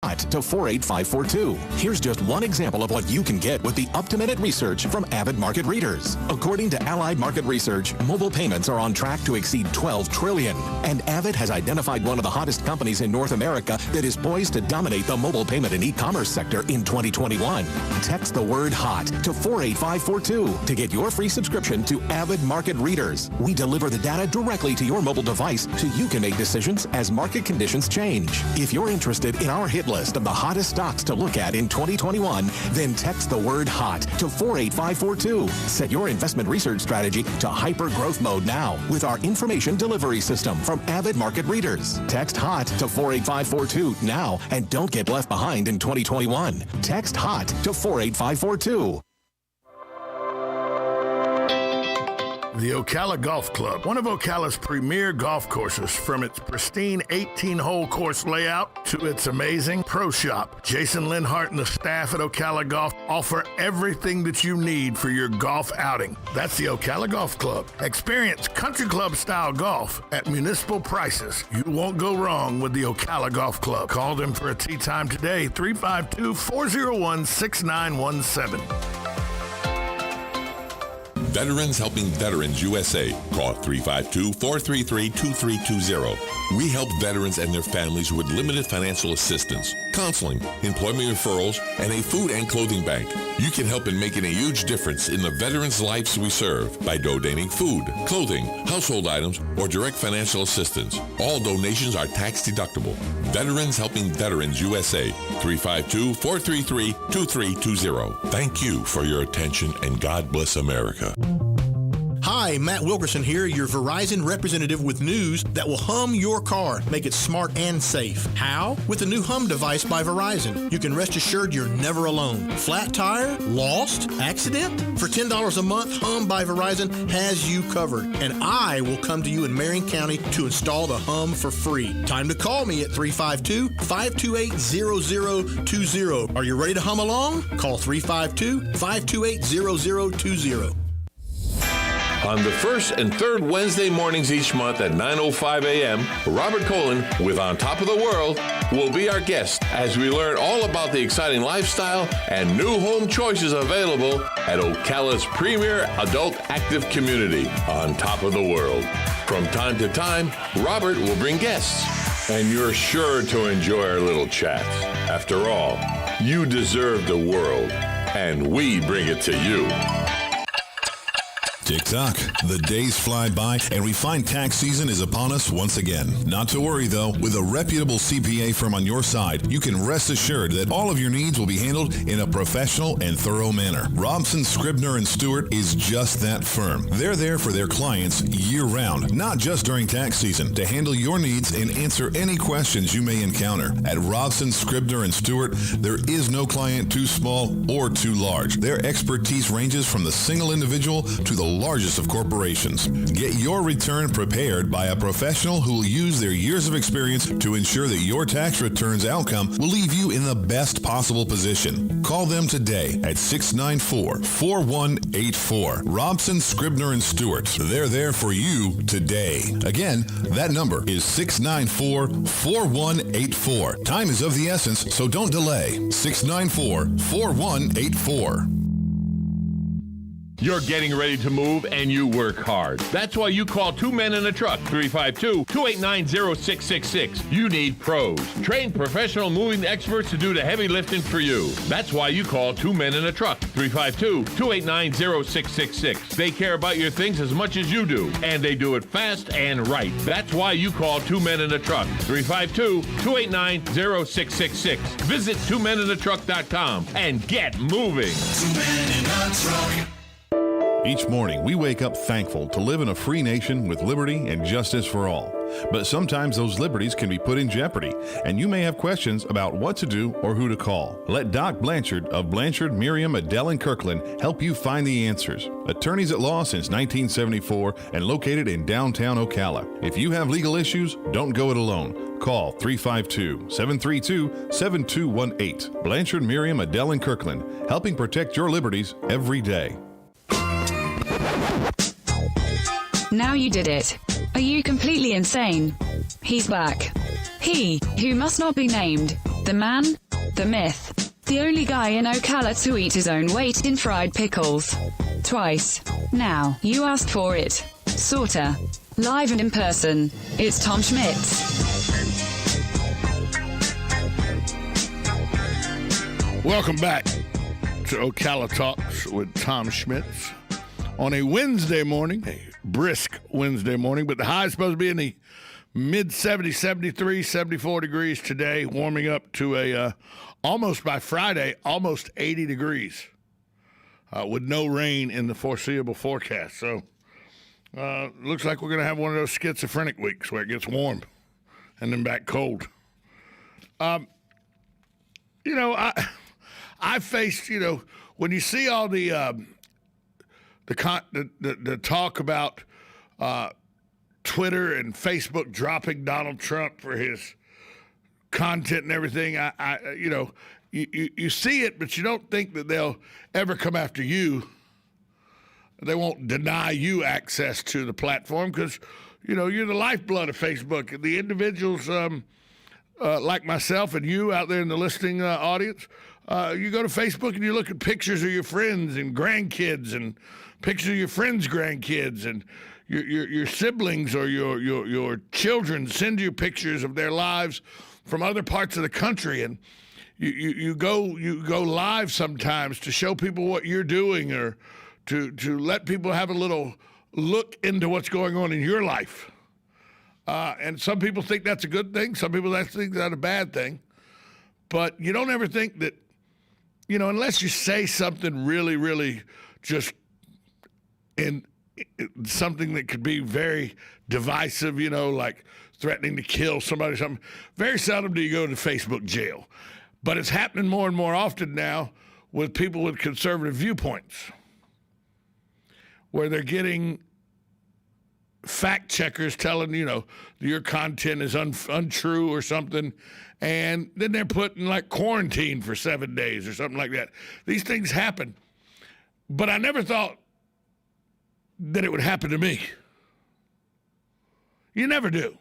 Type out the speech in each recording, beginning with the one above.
to 48542. Here's just one example of what you can get with the up-to-minute research from Avid Market Readers. According to Allied Market Research, mobile payments are on track to exceed $12 trillion. And Avid has identified one of the hottest companies in North America that is poised to dominate the mobile payment and e-commerce sector in 2021. Text the word HOT to 48542 to get your free subscription to Avid Market Readers. We deliver the data directly to your mobile device so you can make decisions as market conditions change. If you're interested in our hit list of the hottest stocks to look at in 2021, then text the word HOT to 48542. Set your investment research strategy to hyper growth mode now with our information delivery system from Avid Market Readers. Text HOT to 48542 now and don't get left behind in 2021. Text HOT to 48542. The Ocala Golf Club, one of Ocala's premier golf courses, from its pristine 18-hole course layout to its amazing pro shop. Jason Linhart and the staff at Ocala Golf offer everything that you need for your golf outing. That's the Ocala Golf Club. Experience country club style golf at municipal prices. You won't go wrong with the Ocala Golf Club. Call them for a tee time today, 352-401-6917. Veterans Helping Veterans USA. Call 352-433-2320. We help veterans and their families with limited financial assistance, counseling, employment referrals, and a food and clothing bank. You can help in making a huge difference in the veterans' lives we serve by donating food, clothing, household items, or direct financial assistance. All donations are tax deductible. Veterans Helping Veterans USA. 352-433-2320. Thank you for your attention, and God bless America. Hi, Matt Wilkerson here, your Verizon representative with news that will hum your car, make it smart and safe. How? With the new Hum device by Verizon. You can rest assured you're never alone. Flat tire? Lost? Accident? For $10 a month, Hum by Verizon has you covered. And I will come to you in Marion County to install the Hum for free. Time to call me at 352-528-0020. Are you ready to hum along? Call 352-528-0020. On the first and third Wednesday mornings each month at 9:05 a.m., Robert Colin with On Top of the World will be our guest as we learn all about the exciting lifestyle and new home choices available at Ocala's premier adult active community, On Top of the World. From time to time, Robert will bring guests, and you're sure to enjoy our little chats. After all, you deserve the world, and we bring it to you. Tick-tock. The days fly by, and we find tax season is upon us once again. Not to worry, though. With a reputable CPA firm on your side, you can rest assured that all of your needs will be handled in a professional and thorough manner. Robson, Scribner & Stewart is just that firm. They're there for their clients year-round, not just during tax season, to handle your needs and answer any questions you may encounter. At Robson, Scribner & Stewart, there is no client too small or too large. Their expertise ranges from the single individual to the largest of corporations. Get your return prepared by a professional who will use their years of experience to ensure that your tax return's outcome will leave you in the best possible position. Call them today at 694-4184. Robson, Scribner & Stewart. They're there for you today. Again, that number is 694-4184. Time is of the essence, so don't delay. 694-4184. You're getting ready to move and you work hard. That's why you call Two Men in a Truck, 352-289-0666. You need pros. Trained professional moving experts to do the heavy lifting for you. That's why you call Two Men in a Truck, 352-289-0666. They care about your things as much as you do, and they do it fast and right. That's why you call Two Men in a Truck, 352-289-0666. Visit twomeninatruck.com and get moving. 2 Men in a Truck. Each morning, we wake up thankful to live in a free nation with liberty and justice for all. But sometimes those liberties can be put in jeopardy, and you may have questions about what to do or who to call. Let Doc Blanchard of Blanchard, Miriam, Adele, and Kirkland help you find the answers. Attorneys at law since 1974 and located in downtown Ocala. If you have legal issues, don't go it alone. Call 352-732-7218. Blanchard, Miriam, Adele, and Kirkland, helping protect your liberties every day. Now you did it. Are you completely insane? He's back. He, who must not be named, The man, the myth, the only guy in Ocala to eat his own weight in fried pickles. Twice. Now, you asked for it. Sorta. Live and in person, it's Tom Schmitz. Welcome back to Ocala Talks with Tom Schmitz on a Wednesday morning, a brisk Wednesday morning, but the high is supposed to be in the mid-70s, 73, 74 degrees today, warming up to almost by Friday, almost 80 degrees with no rain in the foreseeable forecast. So looks like we're going to have one of those schizophrenic weeks where it gets warm and then back cold. I faced, when you see all the talk about Twitter and Facebook dropping Donald Trump for his content and everything, you see it, but you don't think that they'll ever come after you. They won't deny you access to the platform because, you're the lifeblood of Facebook. The individuals like myself and you out there in the listening audience, you go to Facebook and you look at pictures of your friends and grandkids and pictures of your friends' grandkids and your siblings or your children send you pictures of their lives from other parts of the country, and you go live sometimes to show people what you're doing or to let people have a little look into what's going on in your life. And some people think that's a good thing. Some people think that's a bad thing. But you don't ever think that, unless you say something really, really just in something that could be very divisive, like threatening to kill somebody or something, very seldom do you go to Facebook jail. But it's happening more and more often now with people with conservative viewpoints, where they're getting fact checkers telling, your content is untrue or something, and then they're put in like quarantine for 7 days or something like that. These things happen, but I never thought that it would happen to me. You never do.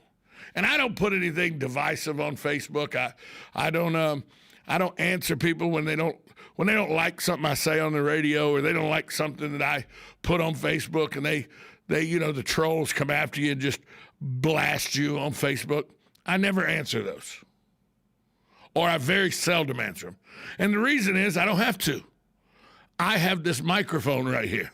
And I don't put anything divisive on Facebook. I don't answer people when they don't like something I say on the radio, or they don't like something that I put on Facebook, and they the trolls come after you and just blast you on Facebook. I never answer those, or I very seldom answer them. And the reason is I don't have to. I have this microphone right here.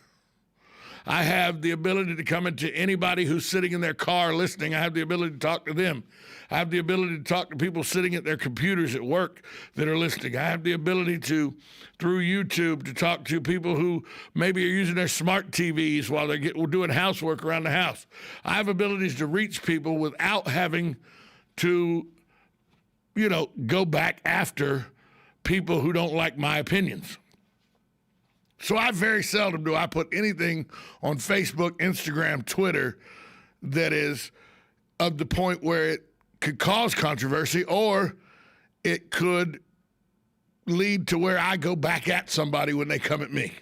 I have the ability to come into anybody who's sitting in their car listening. I have the ability to talk to them. I have the ability to talk to people sitting at their computers at work that are listening. I have the ability to, through YouTube, to talk to people who maybe are using their smart TVs while they're doing housework around the house. I have abilities to reach people without having to, go back after people who don't like my opinions. So I very seldom do I put anything on Facebook, Instagram, Twitter that is of the point where it could cause controversy, or it could lead to where I go back at somebody when they come at me.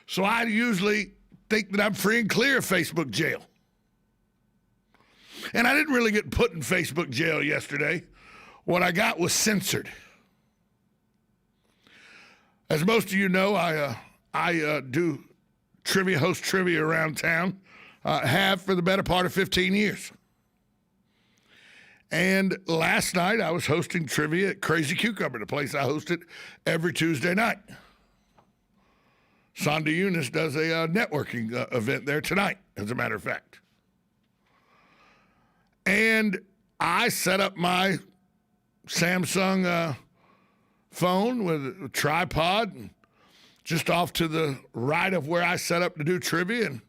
So I usually think that I'm free and clear of Facebook jail. And I didn't really get put in Facebook jail yesterday. What I got was censored. As most of you know, I do host trivia around town, have for the better part of 15 years. And last night I was hosting trivia at Crazy Cucumber, the place I hosted every Tuesday night. Sonda Eunice does a networking event there tonight, as a matter of fact. And I set up my Samsung phone with a tripod just off to the right of where I set up to do trivia, and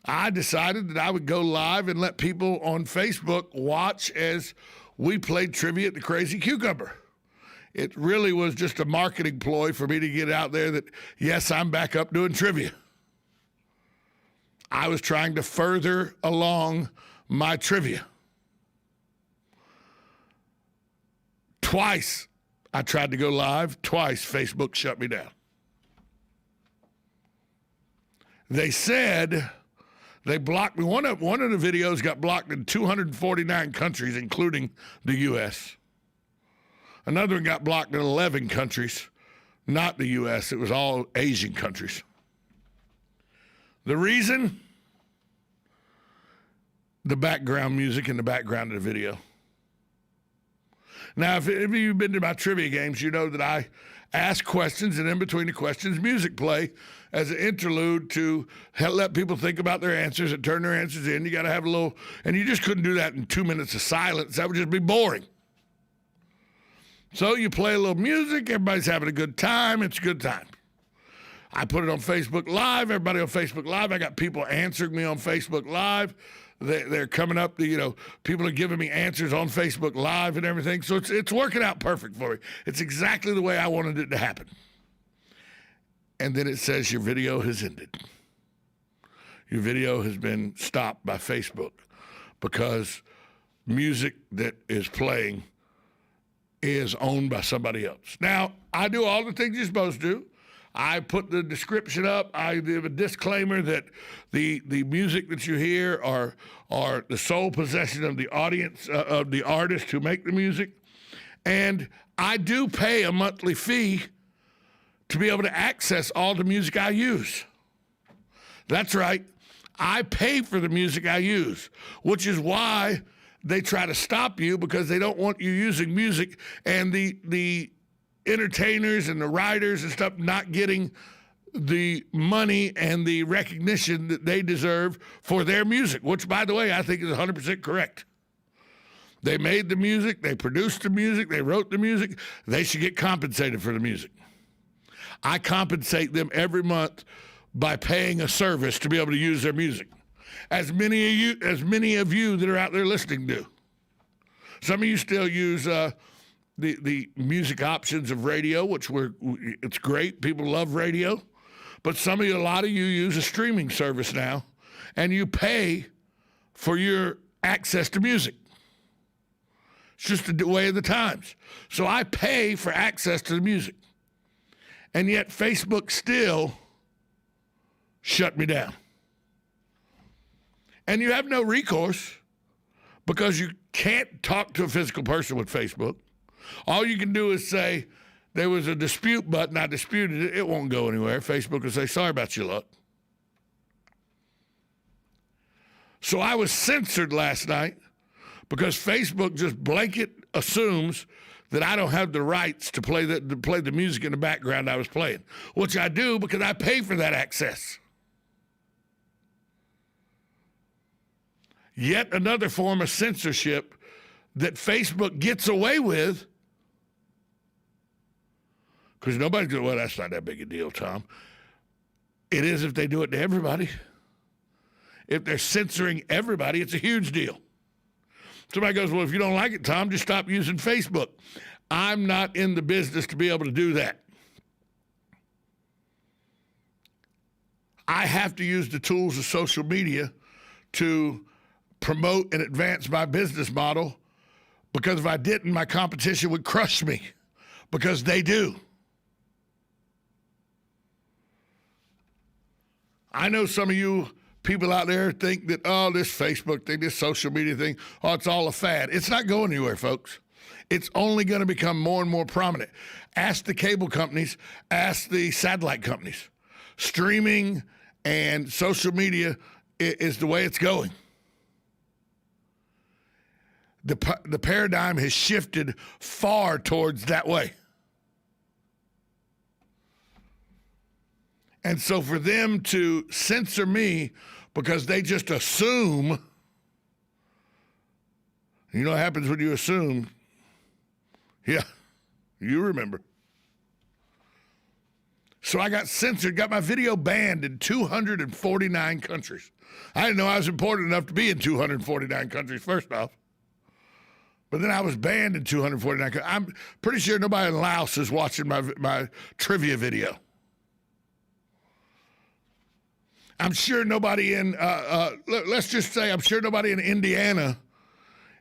I decided that I would go live and let people on Facebook watch as we played trivia at the Crazy Cucumber. It really was just a marketing ploy for me to get out there that, yes, I'm back up doing trivia. I was trying to further along my trivia. Twice I tried to go live. Twice Facebook shut me down. They said they blocked me. One of the videos got blocked in 249 countries, including the U.S. Another one got blocked in 11 countries, not the U.S. It was all Asian countries. The reason? The background music in the background of the video. Now, if you've been to my trivia games, you know that I ask questions, and in between the questions, music play as an interlude to let people think about their answers and turn their answers in. You got to have a little, and you just couldn't do that in 2 minutes of silence. That would just be boring. So you play a little music, everybody's having a good time, it's a good time. I put it on Facebook Live, everybody on Facebook Live. I got people answering me on Facebook Live. They're coming up, people are giving me answers on Facebook Live and everything. So it's working out perfect for me. It's exactly the way I wanted it to happen. And then it says your video has ended. Your video has been stopped by Facebook because music that is playing is owned by somebody else. Now, I do all the things you're supposed to do. I put the description up. I give a disclaimer that the music that you hear are the sole possession of the audience, of the artists who make the music. And I do pay a monthly fee to be able to access all the music I use. That's right. I pay for the music I use, which is why they try to stop you, because they don't want you using music and the entertainers and the writers and stuff not getting the money and the recognition that they deserve for their music, which, by the way, I think is 100% correct. They made the music, they produced the music, they wrote the music. They should get compensated for the music. I compensate them every month by paying a service to be able to use their music. As many of you that are out there listening do. Some of you still use the music options of radio, which it's great. People love radio. But a lot of you use a streaming service now, and you pay for your access to music. It's just the way of the times. So I pay for access to the music. And yet Facebook still shut me down. And you have no recourse because you can't talk to a physical person with Facebook. All you can do is say, there was a dispute button, I disputed it, it won't go anywhere. Facebook will say, sorry about your luck. So I was censored last night because Facebook just blanket assumes that I don't have the rights to play the music in the background I was playing, which I do because I pay for that access. Yet another form of censorship that Facebook gets away with, because nobody's going, well, that's not that big a deal, Tom. It is if they do it to everybody. If they're censoring everybody, it's a huge deal. Somebody goes, well, if you don't like it, Tom, just stop using Facebook. I'm not in the business to be able to do that. I have to use the tools of social media to promote and advance my business model, because if I didn't, my competition would crush me, because they do. I know some of you people out there think that, oh, this Facebook thing, this social media thing, oh, it's all a fad. It's not going anywhere, folks. It's only going to become more and more prominent. Ask the cable companies, ask the satellite companies. Streaming and social media is the way it's going. The paradigm has shifted far towards that way. And so for them to censor me because they just assume, you know what happens when you assume? Yeah, you remember. So I got censored, got my video banned in 249 countries. I didn't know I was important enough to be in 249 countries, first off. But then I was banned in 249 countries. I'm pretty sure nobody in Laos is watching my trivia video. I'm sure nobody in, let's just say, I'm sure nobody in Indiana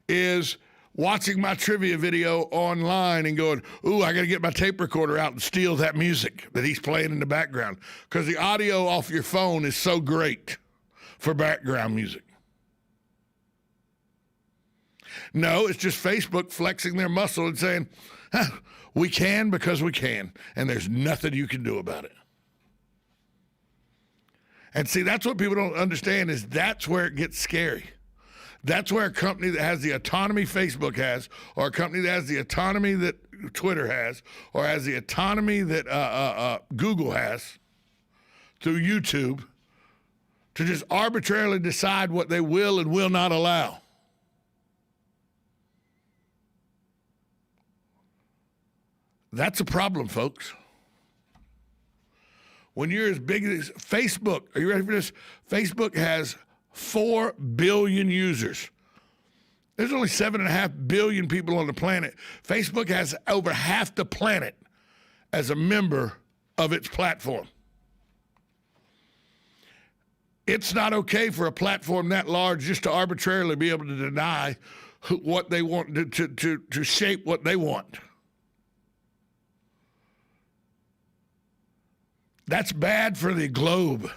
is watching my trivia video online and going, ooh, I got to get my tape recorder out and steal that music that he's playing in the background. Because the audio off your phone is so great for background music. No, it's just Facebook flexing their muscle and saying, We can because we can, and there's nothing you can do about it. And see, that's what people don't understand is that's where it gets scary. That's where a company that has the autonomy Facebook has, or a company that has the autonomy that Twitter has, or has the autonomy that Google has through YouTube to just arbitrarily decide what they will and will not allow. That's a problem, folks. When you're as big as Facebook, are you ready for this? Facebook has 4 billion users. There's only 7.5 billion people on the planet. Facebook has over half the planet as a member of its platform. It's not okay for a platform that large just to arbitrarily be able to deny what they want, to shape what they want. That's bad for the globe.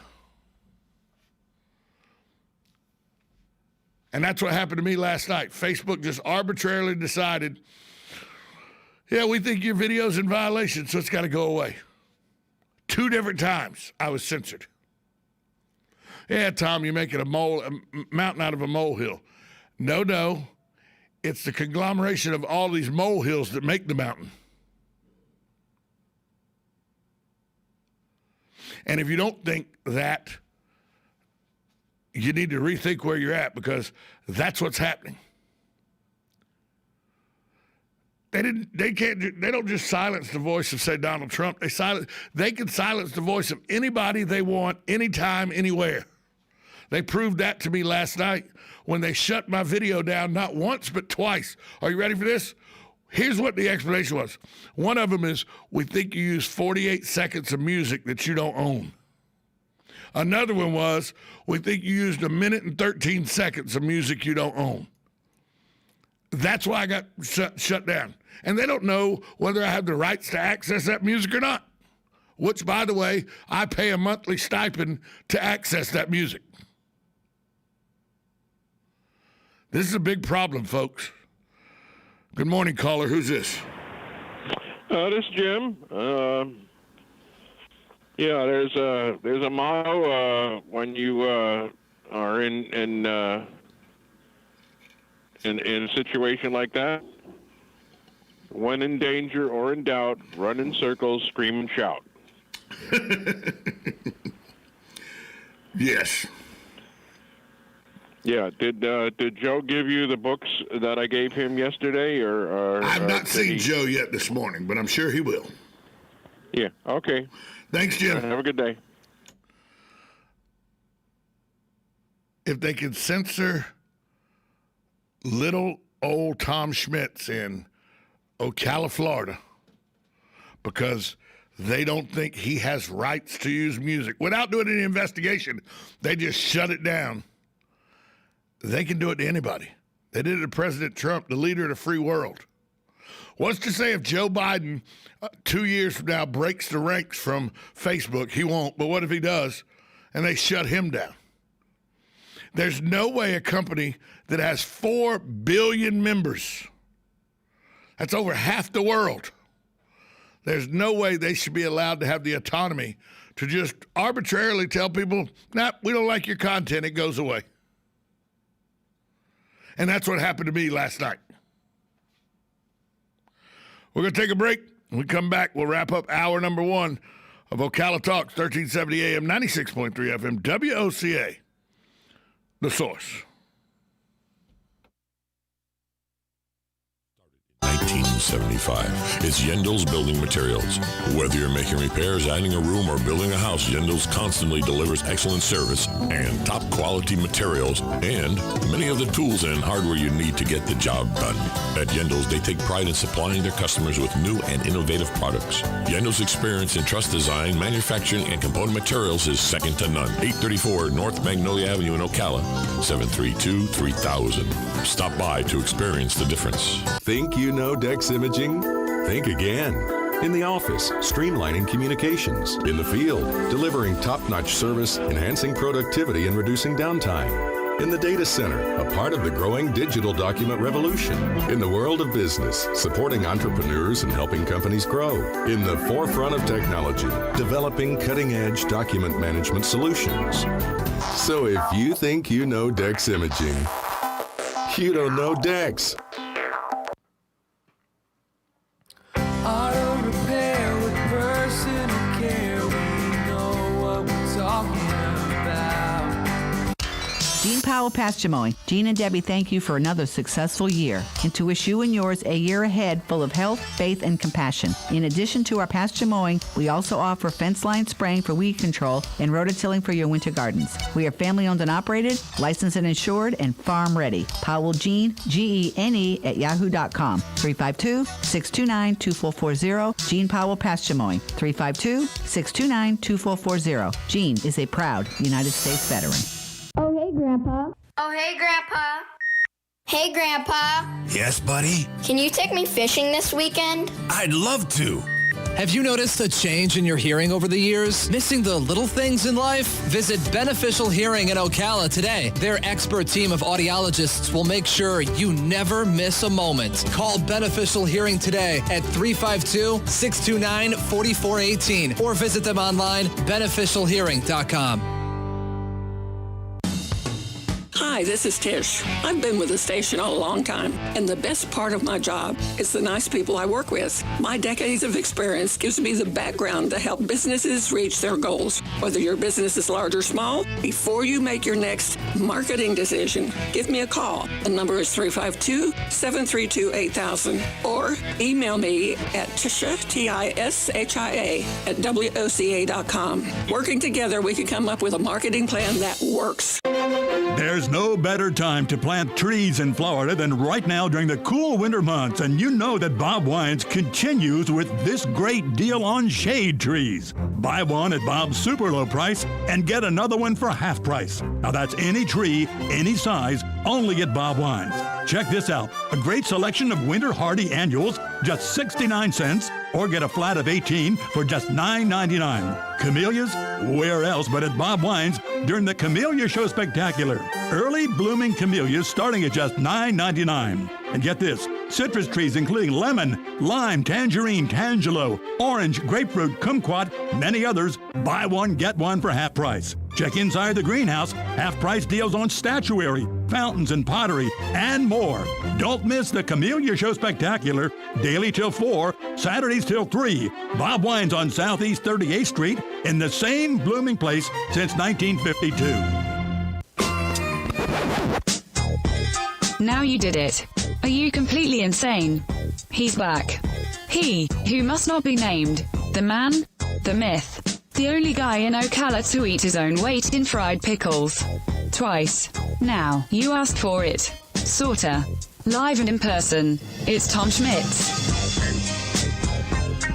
And that's what happened to me last night. Facebook just arbitrarily decided, yeah, we think your video's in violation, so it's got to go away. 2 different times I was censored. Yeah, Tom, you're making a mountain out of a molehill. No. It's the conglomeration of all these molehills that make the mountain. And if you don't think that, you need to rethink where you're at, because that's what's happening. They don't just silence the voice of, say, Donald Trump. They can silence the voice of anybody they want, anytime, anywhere. They proved that to me last night when they shut my video down, not once but twice. Are you ready for this? Here's what the explanation was. One of them is, we think you use 48 seconds of music that you don't own. Another one was, we think you used 1 minute and 13 seconds of music you don't own. That's why I got shut down. And they don't know whether I have the rights to access that music or not, which, by the way, I pay a monthly stipend to access that music. This is a big problem, folks. Good morning, caller. Who's this? This is Jim. There's a motto when you are in a situation like that. When in danger or in doubt, run in circles, scream and shout. Yes. Yeah. Did Joe give you the books that I gave him yesterday, or I've not seen Joe yet this morning, but I'm sure he will. Yeah. Okay. Thanks, Jim. Have a good day. If they could censor little old Tom Schmitz in Ocala, Florida, because they don't think he has rights to use music without doing any investigation, they just shut it down. They can do it to anybody. They did it to President Trump, the leader of the free world. What's to say if Joe Biden, 2 years from now, breaks the ranks from Facebook? He won't, but what if he does, and they shut him down? There's no way a company that has 4 billion members, that's over half the world, there's no way they should be allowed to have the autonomy to just arbitrarily tell people, nah, we don't like your content, it goes away. And that's what happened to me last night. We're going to take a break. When we come back, we'll wrap up hour number 1 of Ocala Talks, 1370 AM, 96.3 FM, WOCA, The Source. 1975. It's Yendel's Building Materials. Whether you're making repairs, adding a room, or building a house, Yendel's constantly delivers excellent service and top quality materials and many of the tools and hardware you need to get the job done. At Yendel's, they take pride in supplying their customers with new and innovative products. Yendel's experience in truss design, manufacturing, and component materials is second to none. 834 North Magnolia Avenue in Ocala, 732-3000. Stop by to experience the difference. Think you know Dex Imaging? Think again. In the office, streamlining communications. In the field, delivering top-notch service, enhancing productivity, and reducing downtime. In the data center, a part of the growing digital document revolution. In the world of business, supporting entrepreneurs and helping companies grow. In the forefront of technology, developing cutting-edge document management solutions. So if you think you know Dex Imaging, you don't know Dex. Auto repair with personal care. We know what we're talking about. Gene Powell Pasture Mowing. Gene and Debbie thank you for another successful year and to wish you and yours a year ahead full of health, faith, and compassion. In addition to our pasture mowing, we also offer fence line spraying for weed control and rototilling for your winter gardens. We are family owned and operated, licensed and insured, and farm ready. Powell Gene, Gene at yahoo.com. 352-629-2440. Gene Powell Pasture Mowing. 352-629-2440. Gene is a proud United States veteran. Oh, hey, Grandpa. Oh, hey, Grandpa. Hey, Grandpa. Yes, buddy? Can you take me fishing this weekend? I'd love to. Have you noticed a change in your hearing over the years? Missing the little things in life? Visit Beneficial Hearing in Ocala today. Their expert team of audiologists will make sure you never miss a moment. Call Beneficial Hearing today at 352-629-4418 or visit them online, beneficialhearing.com. Hi, this is Tish. I've been with the station a long time, and the best part of my job is the nice people I work with. My decades of experience gives me the background to help businesses reach their goals. Whether your business is large or small, before you make your next marketing decision, give me a call. The number is 352-732-8000, or email me at Tisha, T-I-S-H-I-A, at WOCA.com. Working together, we can come up with a marketing plan that works. There's no better time to plant trees in Florida than right now during the cool winter months, and you know that Bob Wines continues with this great deal on shade trees. Buy one at Bob's super low price and get another one for half price. Now that's any tree, any size, only at Bob Wines. Check this out. A great selection of winter hardy annuals, just 69 cents, or get a flat of 18 for just $9.99. Camellias? Where else but at Bob Wines during the Camellia Show Spectacular. Early blooming camellias starting at just $9.99. And get this, citrus trees including lemon, lime, tangerine, tangelo, orange, grapefruit, kumquat, many others. Buy one, get one for half price. Check inside the greenhouse, half price deals on statuary, fountains and pottery, and more. Don't miss the Camellia Show Spectacular, daily till 4, Saturdays till 3. Bob Wines on Southeast 38th Street in the same blooming place since 1952. Now you did it. Are you completely insane? He's back. He, who must not be named, the man, the myth, the only guy in Ocala to eat his own weight in fried pickles. Twice. Now, you asked for it. Sorta. Live and in person. It's Tom Schmitz.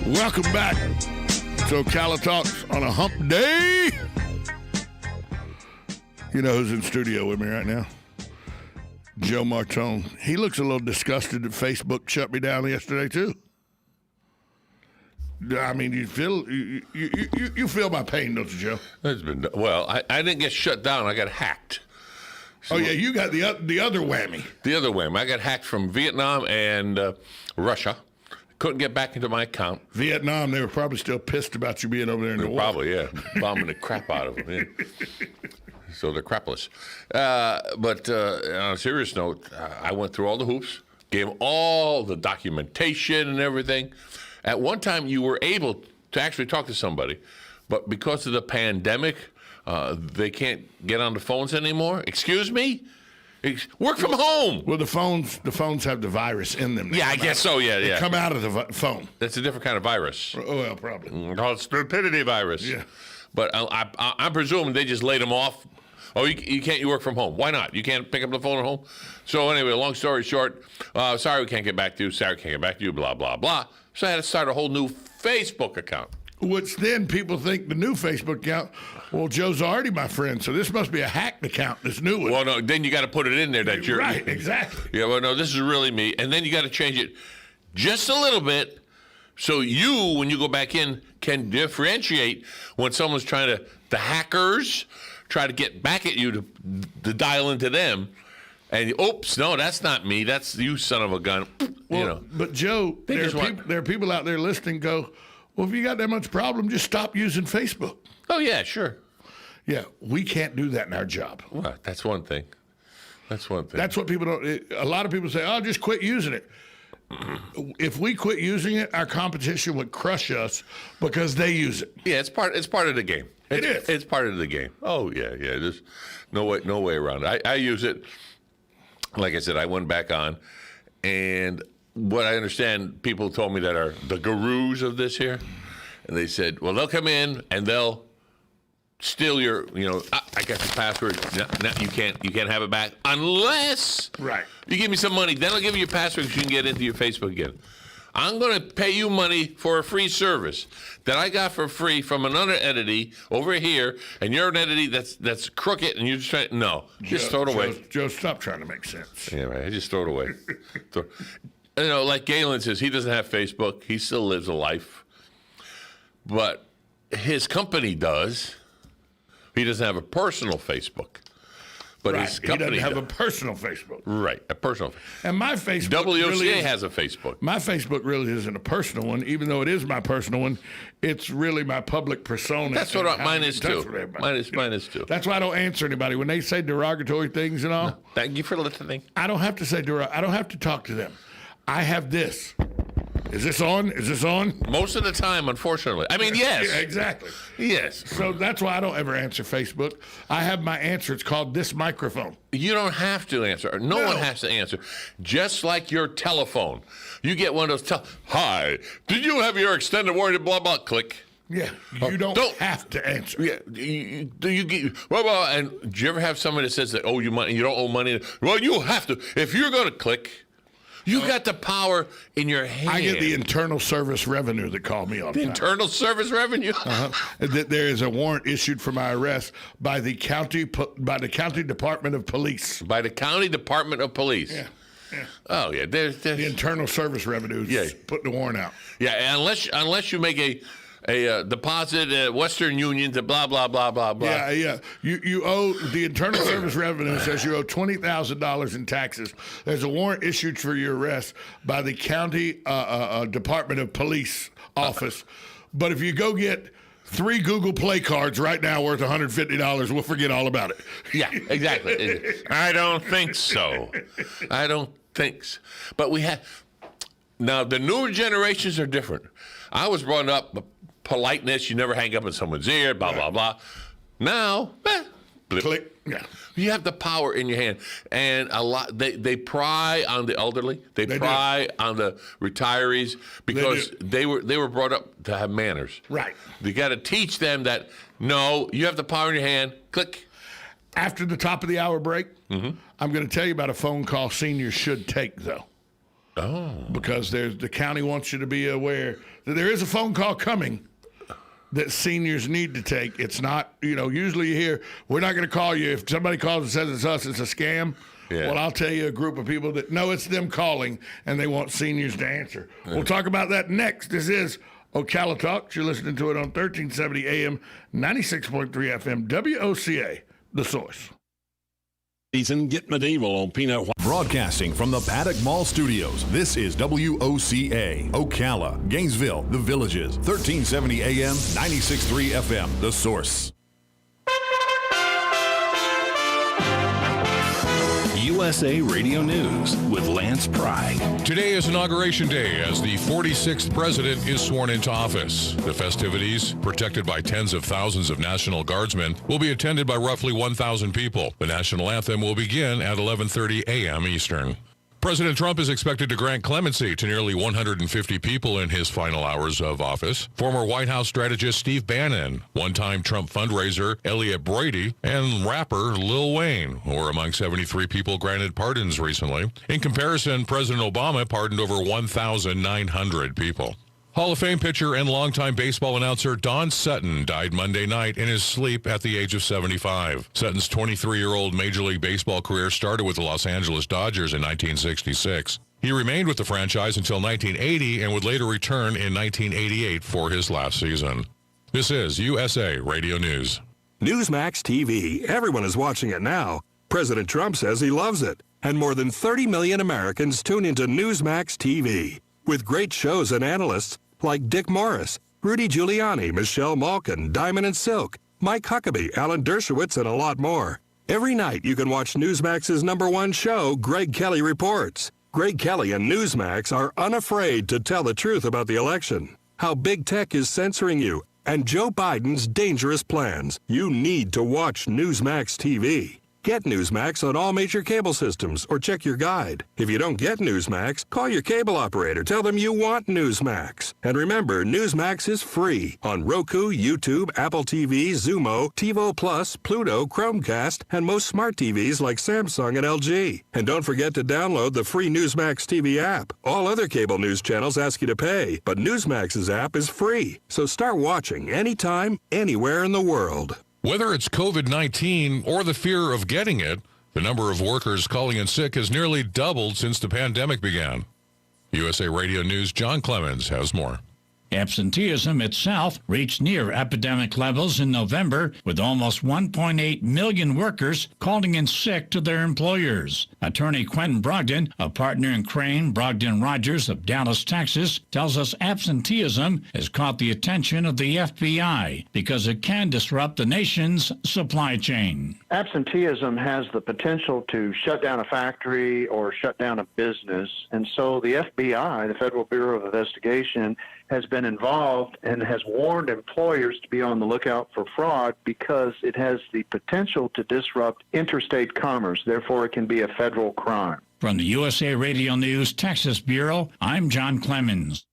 Welcome back to Ocala Talks on a hump day. You know who's in studio with me right now? Joe Martone. He looks a little disgusted that Facebook shut me down yesterday too. I mean, you feel my pain, don't you, Joe? It's been, well, I didn't get shut down. I got hacked. So, oh yeah, you got the other whammy. The other whammy. I got hacked from Vietnam and Russia. Couldn't get back into my account. Vietnam, they were probably still pissed about you being over there in the war. Probably, yeah. Bombing the crap out of them. Yeah. So they're crapless. But on a serious note, I went through all the hoops, gave all the documentation and everything. At one time, you were able to actually talk to somebody, but because of the pandemic, they can't get on the phones anymore. Excuse me? Work from home. Well, the phones have the virus in them. Yeah, I guess so. Yeah. They come out of the phone. That's a different kind of virus. Oh, well, probably. Called stupidity virus. Yeah. But I'm presuming they just laid them off. Oh, you work from home. Why not? You can't pick up the phone at home? So anyway, long story short, sorry we can't get back to you. Sorry we can't get back to you, blah, blah, blah. So I had to start a whole new Facebook account. Which then people think the new Facebook account, well, Joe's already my friend, so this must be a hacked account, this new one. Well, no, then you got to put it in there that you're... Right, exactly. Yeah, well, no, this is really me. And then you got to change it just a little bit so you, when you go back in, can differentiate when someone's the hackers, try to get back at you to dial into them. And oops, no, that's not me. That's you, son of a gun. Well, but Joe, there are people out there listening go, well, if you got that much problem, just stop using Facebook. Oh, yeah, sure. Yeah, we can't do that in our job. Well, that's one thing. That's one thing. That's what people don't. A lot of people say, oh, just quit using it. If we quit using it, our competition would crush us because they use it. Yeah, it's part of the game. It is. It's part of the game. Oh, yeah. There's no way around it. I use it. Like I said, I went back on, and what I understand, people told me that are the gurus of this here, and they said, well, they'll come in and they'll steal your, I got the password. Now you can't have it back unless you give me some money. Then I'll give you your password so you can get into your Facebook again. I'm going to pay you money for a free service that I got for free from another entity over here, and you're an entity that's crooked, and you're just trying. No, just throw it away. Joe, stop trying to make sense. Yeah, right. Just throw it away. Like Galen says, he doesn't have Facebook. He still lives a life, but his company does. He doesn't have a personal Facebook. But his company he doesn't have a personal Facebook. Right, a personal. And my Facebook WOCA has a Facebook. My Facebook really isn't a personal one, even though it is my personal one. It's really my public persona. That's what mine is too. Mine is too. That's why I don't answer anybody when they say derogatory things and all. No, thank you for listening. I don't have to say I don't have to talk to them. I have this. Is this on? Is this on? Most of the time, unfortunately. I mean, yes. Yeah, exactly. Yes. So that's why I don't ever answer Facebook. I have my answer. It's called This Microphone. You don't have to answer. No one has to answer. Just like your telephone. You get one of those, hi, did you have your extended warranty, blah, blah, click. Yeah, you don't have to answer. Yeah, do you get? Well, and do you ever have somebody that says that, oh, you don't owe money? Well, you have to. If you're going to click, you got the power in your hand. I get the internal service revenue that call me all the time. Internal service revenue? That there is a warrant issued for my arrest by the county Department of Police. By the county Department of Police. Yeah. Oh yeah, there's the internal service revenue. Yeah, putting the warrant out. Yeah, unless you make a deposit at Western Union to blah blah blah blah blah. Yeah. You owe the Internal Service Revenue says you owe $20,000 in taxes. There's a warrant issued for your arrest by the county Department of Police office. But if you go get 3 Google Play cards right now worth $150, we'll forget all about it. Yeah, exactly. I don't think so. But we have now the newer generations are different. I was brought up. Politeness, you never hang up in someone's ear, blah, blah, blah. Now, blip. Click. Yeah. You have the power in your hand. And a lot they pry on the elderly. They pry on the retirees because they were brought up to have manners. Right. You got to teach them that, no, you have the power in your hand. Click. After the top of the hour break, I'm going to tell you about a phone call seniors should take, though. Oh. Because the county wants you to be aware that there is a phone call coming that seniors need to take. It's not, usually you hear, we're not going to call you. If somebody calls and says it's us, it's a scam. Yeah. Well, I'll tell you a group of people that know it's them calling and they want seniors to answer. Yeah. We'll talk about that next. This is Ocala Talks. You're listening to it on 1370 AM, 96.3 FM, WOCA, The Source. Season, get medieval on Peanut. Broadcasting from the Paddock Mall Studios, this is WOCA, Ocala, Gainesville, The Villages, 1370 AM, 96.3 FM, The Source. USA Radio News with Lance Pry. Today is Inauguration Day as the 46th president is sworn into office. The festivities, protected by tens of thousands of National Guardsmen, will be attended by roughly 1,000 people. The national anthem will begin at 11:30 a.m. Eastern. President Trump is expected to grant clemency to nearly 150 people in his final hours of office. Former White House strategist Steve Bannon, one-time Trump fundraiser Elliot Brady, and rapper Lil Wayne were among 73 people granted pardons recently. In comparison, President Obama pardoned over 1,900 people. Hall of Fame pitcher and longtime baseball announcer Don Sutton died Monday night in his sleep at the age of 75. Sutton's 23-year-old Major League Baseball career started with the Los Angeles Dodgers in 1966. He remained with the franchise until 1980 and would later return in 1988 for his last season. This is USA Radio News. Newsmax TV. Everyone is watching it now. President Trump says he loves it. And more than 30 million Americans tune into Newsmax TV. With great shows and analysts like Dick Morris, Rudy Giuliani, Michelle Malkin, Diamond and Silk, Mike Huckabee, Alan Dershowitz, and a lot more. Every night you can watch Newsmax's #1 show, Greg Kelly Reports. Greg Kelly and Newsmax are unafraid to tell the truth about the election, how big tech is censoring you, and Joe Biden's dangerous plans. You need to watch Newsmax TV. Get Newsmax on all major cable systems or check your guide. If you don't get Newsmax, call your cable operator. Tell them you want Newsmax. And remember, Newsmax is free on Roku, YouTube, Apple TV, Xumo, TiVo Plus, Pluto, Chromecast, and most smart TVs like Samsung and LG. And don't forget to download the free Newsmax TV app. All other cable news channels ask you to pay, but Newsmax's app is free. So start watching anytime, anywhere in the world. Whether it's COVID-19 or the fear of getting it, the number of workers calling in sick has nearly doubled since the pandemic began. USA Radio News' John Clemens has more. Absenteeism itself reached near epidemic levels in November, with almost 1.8 million workers calling in sick to their employers. Attorney Quentin Brogdon, a partner in Crane, Brogdon Rogers of Dallas, Texas, tells us absenteeism has caught the attention of the FBI because it can disrupt the nation's supply chain. Absenteeism has the potential to shut down a factory or shut down a business, and so the FBI, the Federal Bureau of Investigation, has been involved and has warned employers to be on the lookout for fraud because it has the potential to disrupt interstate commerce. Therefore, it can be a federal crime. From the USA Radio News Texas Bureau, I'm John Clemens.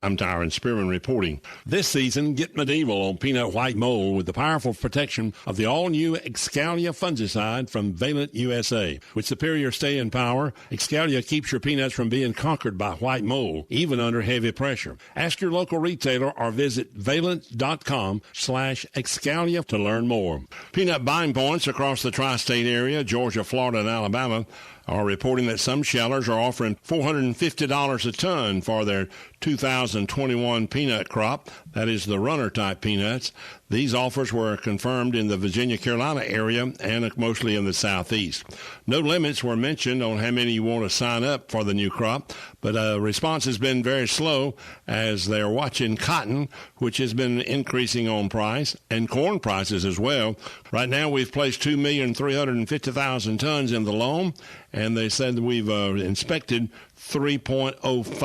I'm Tyron Spearman reporting. This season, get medieval on peanut white mold with the powerful protection of the all-new Excalia fungicide from Valent USA. With superior staying power, Excalia keeps your peanuts from being conquered by white mold, even under heavy pressure. Ask your local retailer or visit valent.com/Excalia to learn more. Peanut buying points across the tri-state area, Georgia, Florida, and Alabama, are reporting that some shellers are offering $450 a ton for their 2021 peanut crop. That is the runner-type peanuts. These offers were confirmed in the Virginia-Carolina area and mostly in the southeast. No limits were mentioned on how many you want to sign up for the new crop, but response has been very slow as they're watching cotton, which has been increasing on price, and corn prices as well. Right now we've placed 2,350,000 tons in the loam, and they said we've inspected 3.05